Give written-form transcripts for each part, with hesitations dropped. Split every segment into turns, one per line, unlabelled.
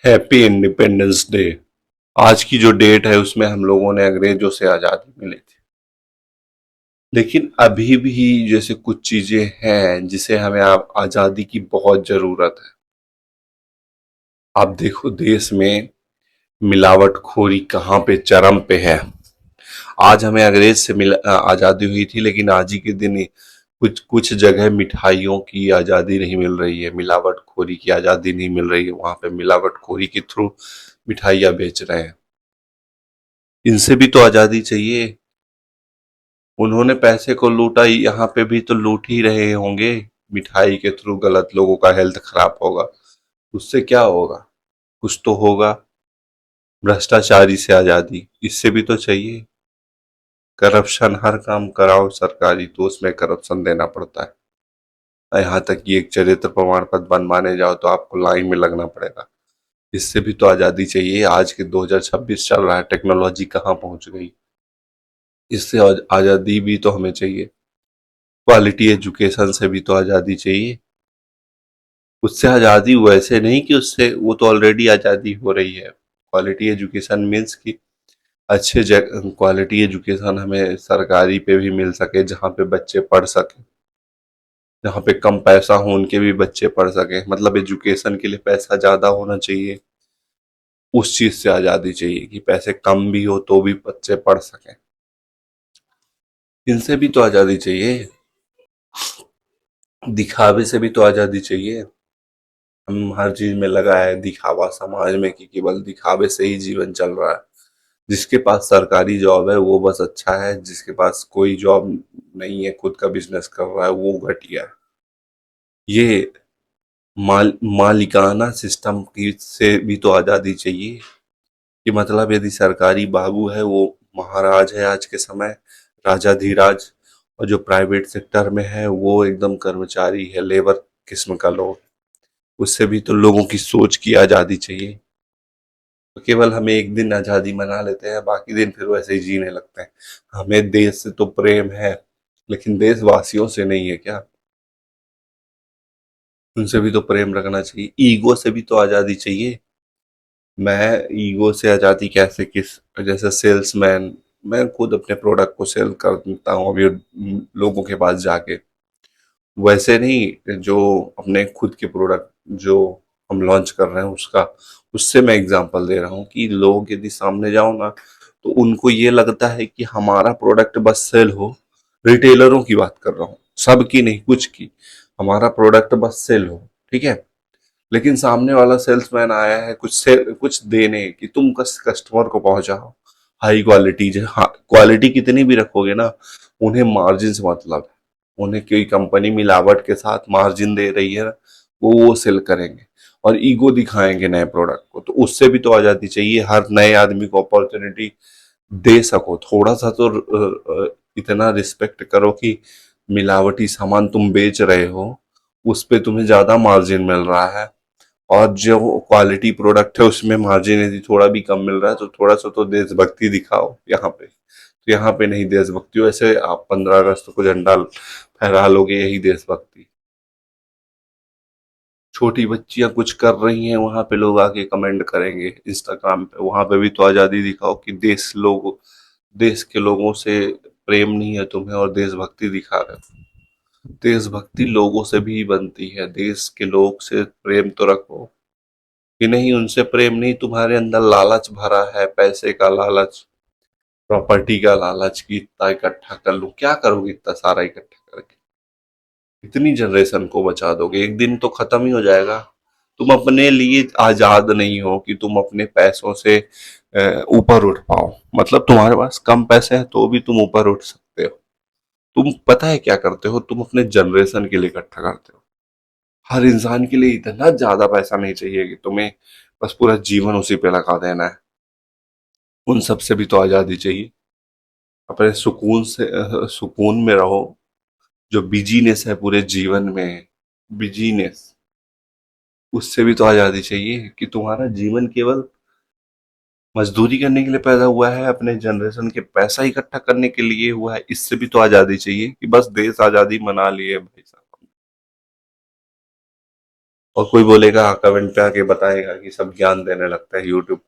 Happy independence day. आज की जो डेट है उसमें हम लोगों ने अंग्रेजों से आजादी मिली थी, लेकिन अभी भी जैसे कुछ चीजें हैं जिसे हमें आजादी की बहुत जरूरत है। आप देखो देश में मिलावटखोरी कहाँ पे चरम पे है। आज हमें अंग्रेज से आजादी हुई थी, लेकिन आज ही के दिन कुछ कुछ जगह मिठाइयों की आजादी नहीं मिल रही है, मिलावटखोरी की आजादी नहीं मिल रही है। वहां पे मिलावटखोरी के थ्रू मिठाइयाँ बेच रहे हैं। इनसे भी तो आजादी चाहिए। उन्होंने पैसे को लूटा, यहाँ पे भी तो लूट ही रहे होंगे। मिठाई के थ्रू गलत लोगों का हेल्थ खराब होगा, उससे क्या होगा? कुछ तो होगा। भ्रष्टाचारी से आजादी, इससे भी तो चाहिए। करप्शन, हर काम कराओ सरकारी तो उसमें करप्शन देना पड़ता है। यहाँ तक कि एक चरित्र प्रमाण पत्र बनवाने जाओ तो आपको लाइन में लगना पड़ेगा। इससे भी तो आजादी चाहिए। आज के 2026 चल रहा है, टेक्नोलॉजी कहाँ पहुंच गई। इससे आजादी भी तो हमें चाहिए। क्वालिटी एजुकेशन से भी तो आजादी चाहिए। उससे आजादी वैसे नहीं कि उससे, वो तो ऑलरेडी आजादी हो रही है। क्वालिटी एजुकेशन मीन्स कि अच्छे क्वालिटी एजुकेशन हमें सरकारी पे भी मिल सके, जहाँ पे बच्चे पढ़ सके, जहाँ पे कम पैसा हो उनके भी बच्चे पढ़ सके। मतलब एजुकेशन के लिए पैसा ज्यादा होना चाहिए। उस चीज से आजादी चाहिए कि पैसे कम भी हो तो भी बच्चे पढ़ सकें। इनसे भी तो आजादी चाहिए। दिखावे से भी तो आजादी चाहिए। हम हर चीज में लगा है दिखावा समाज में, कि केवल दिखावे से ही जीवन चल रहा है। जिसके पास सरकारी जॉब है वो बस अच्छा है, जिसके पास कोई जॉब नहीं है, खुद का बिजनेस कर रहा है, वो घटिया है। ये मालिकाना सिस्टम की से भी तो आजादी चाहिए। कि मतलब यदि सरकारी बाबू है वो महाराज है आज के समय, राजाधिराज, और जो प्राइवेट सेक्टर में है वो एकदम कर्मचारी है, लेबर किस्म का लोग। उससे भी तो लोगों की सोच की आजादी चाहिए। तो केवल हमें एक दिन आजादी मना लेते हैं, बाकी दिन फिर वैसे ही जीने लगते हैं। हमें देश से तो प्रेम है, लेकिन देशवासियों से नहीं है क्या? उनसे भी तो प्रेम रखना चाहिए। ईगो से भी तो आजादी चाहिए। मैं ईगो से आजादी कैसे, किस, जैसे सेल्समैन, मैं खुद अपने प्रोडक्ट को सेल करता हूँ अभी लोगों के पास जाके। वैसे नहीं, जो अपने खुद के प्रोडक्ट जो हम लॉन्च कर रहे हैं उसका, उससे मैं एग्जांपल दे रहा हूँ कि लोग यदि सामने जाओ ना, तो उनको ये लगता है कि हमारा प्रोडक्ट बस सेल हो। रिटेलरों की बात कर रहा हूँ, सबकी नहीं, कुछ की। हमारा प्रोडक्ट बस सेल हो, ठीक है। लेकिन सामने वाला सेल्समैन आया है कुछ से कुछ देने कि तुम कस्टमर को पहुंचाओ हाई क्वालिटी। हाँ, क्वालिटी कितनी भी रखोगे ना, उन्हें मार्जिन से मतलब है। उन्हें कोई कंपनी मिलावट के साथ मार्जिन दे रही है, वो सेल करेंगे और ईगो दिखाएंगे नए प्रोडक्ट को। तो उससे भी तो आजादी चाहिए। हर नए आदमी को अपॉर्चुनिटी दे सको थोड़ा सा तो। इतना रिस्पेक्ट करो कि मिलावटी सामान तुम बेच रहे हो, उस पे तुम्हें ज्यादा मार्जिन मिल रहा है, और जो क्वालिटी प्रोडक्ट है उसमें मार्जिन यदि थोड़ा भी कम मिल रहा है तो थोड़ा सा तो देशभक्ति दिखाओ यहाँ पे। तो यहाँ पे नहीं देशभक्ति, वैसे आप 15 अगस्त को झंडा फहरा लोगे, यही देशभक्ति। छोटी बच्चियां कुछ कर रही हैं, वहां पे लोग आके कमेंट करेंगे इंस्टाग्राम पे, वहां पे भी तो आजादी दिखाओ कि देश के लोगों से प्रेम नहीं है तुम्हें और देशभक्ति दिखा रहे हो। देशभक्ति लोगों से भी बनती है, देश के लोग से प्रेम तो रखो। कि नहीं, उनसे प्रेम नहीं, तुम्हारे अंदर लालच भरा है, पैसे का लालच, प्रॉपर्टी का लालच कि इतना इकट्ठा कर लूं। क्या करोगे इतना सारा इकट्ठा करके? इतनी जनरेशन को बचा दोगे, एक दिन तो खत्म ही हो जाएगा। तुम अपने लिए आजाद नहीं हो कि तुम अपने पैसों से ऊपर उठ पाओ। मतलब तुम्हारे पास कम पैसे हैं तो भी तुम ऊपर उठ सकते हो। तुम पता है क्या करते हो? तुम अपने जनरेशन के लिए इकट्ठा करते हो। हर इंसान के लिए इतना ज्यादा पैसा नहीं चाहिए कि तुम्हें बस पूरा जीवन उसी पे लगा देना है। उन सब से भी तो आजादी चाहिए। अपने सुकून से सुकून में रहो। जो बिजीनेस है पूरे जीवन में, बिजीनेस, उससे भी तो आजादी चाहिए कि तुम्हारा जीवन केवल मजदूरी करने के लिए पैदा हुआ है, अपने जनरेशन के पैसा इकट्ठा करने के लिए हुआ है। इससे भी तो आजादी चाहिए कि बस देश आजादी मना लिए भाई साहब। और कोई बोलेगा, कमेंट पे आके बताएगा कि सब ज्ञान देने लगता है यूट्यूब।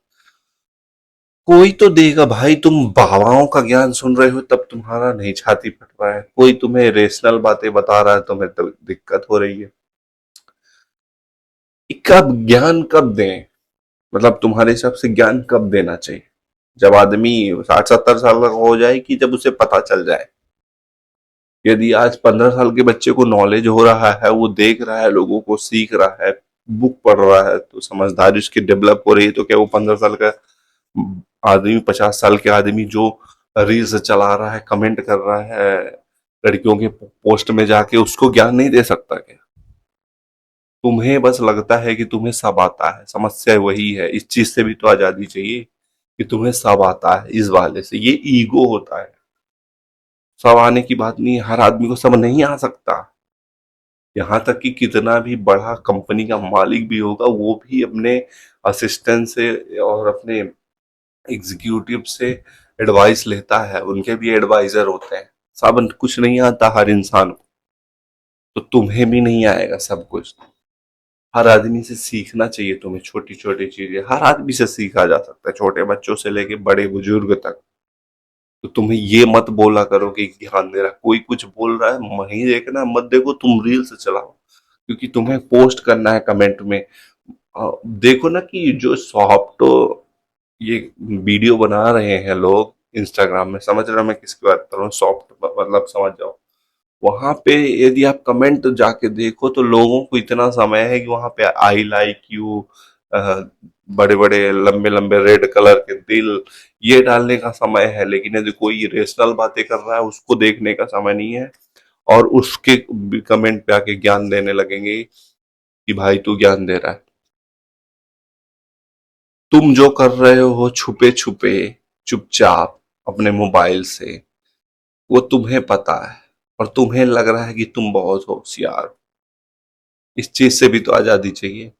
कोई तो देगा भाई, तुम बाबाओं का ज्ञान सुन रहे हो तब तुम्हारा नहीं छाती फट रहा है, कोई तुम्हें रेशनल बातें बता रहा है तुम्हें तो दिक्कत हो रही है। कब ज्ञान कब दें, मतलब तुम्हारे हिसाब से ज्ञान कब देना चाहिए? जब आदमी 60-70 साल का हो जाए कि जब उसे पता चल जाए? यदि आज 15 साल के बच्चे को नॉलेज हो रहा है, वो देख रहा है, लोगों को सीख रहा है, बुक पढ़ रहा है, तो समझदारी उसकी डेवलप हो रही है, तो क्या वो 15 साल का आदमी, 50 साल के आदमी जो रील्स चला रहा है, कमेंट कर रहा है लड़कियों के पोस्ट में जाके, उसको ज्ञान नहीं दे सकता क्या? तुम्हें बस लगता है कि तुम्हें सब आता है, समस्या वही है। इस चीज से भी तो आजादी चाहिए कि तुम्हें सब आता है। इस वाले से ये ईगो होता है। सब आने की बात नहीं है, हर आदमी को सब नहीं आ सकता। यहाँ तक कि कितना भी बड़ा कंपनी का मालिक भी होगा, वो भी अपने असिस्टेंट से और अपने एग्जीक्यूटिव से एडवाइस लेता है, उनके भी एडवाइजर होते हैं। सब कुछ नहीं आता हर इंसान को, तो तुम्हें भी नहीं आएगा सब कुछ। हर आदमी से सीखना चाहिए तुम्हें, छोटी छोटी चीजें हर आदमी से सीखा जा सकता है, छोटे बच्चों से लेके बड़े बुजुर्ग तक। तो तुम्हें ये मत बोला करो कि ध्यान दे रहा, कोई कुछ बोल रहा है वहीं देखना, मत देखो, तुम रील से चलाओ, क्योंकि तुम्हें पोस्ट करना है कमेंट में। देखो ना कि जो सॉफ्ट ये वीडियो बना रहे हैं लोग इंस्टाग्राम में, समझ रहे हो मैं किसकी बात कर रहा हूँ? सॉफ्ट मतलब समझ जाओ। वहां पे यदि आप कमेंट जाके देखो तो लोगों को इतना समय है कि वहां पे आई लाइक यू, बड़े बड़े लंबे लंबे रेड कलर के दिल, ये डालने का समय है। लेकिन यदि कोई रेशनल बातें कर रहा है, उसको देखने का समय नहीं है। और उसके कमेंट पे आके ज्ञान देने लगेंगे कि भाई तू ज्ञान दे रहा है। तुम जो कर रहे हो छुपे छुपे, चुपचाप, अपने मोबाइल से, वो तुम्हें पता है, और तुम्हें लग रहा है कि तुम बहुत होशियार हो। इस चीज से भी तो आजादी चाहिए।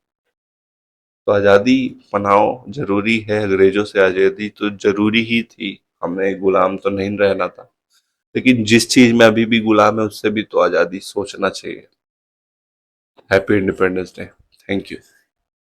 तो आजादी मनाओ, जरूरी है। अंग्रेजों से आजादी तो जरूरी ही थी, हमें गुलाम तो नहीं रहना था। लेकिन जिस चीज में अभी भी गुलाम है, उससे भी तो आजादी सोचना चाहिए। Happy independence day. Thank you.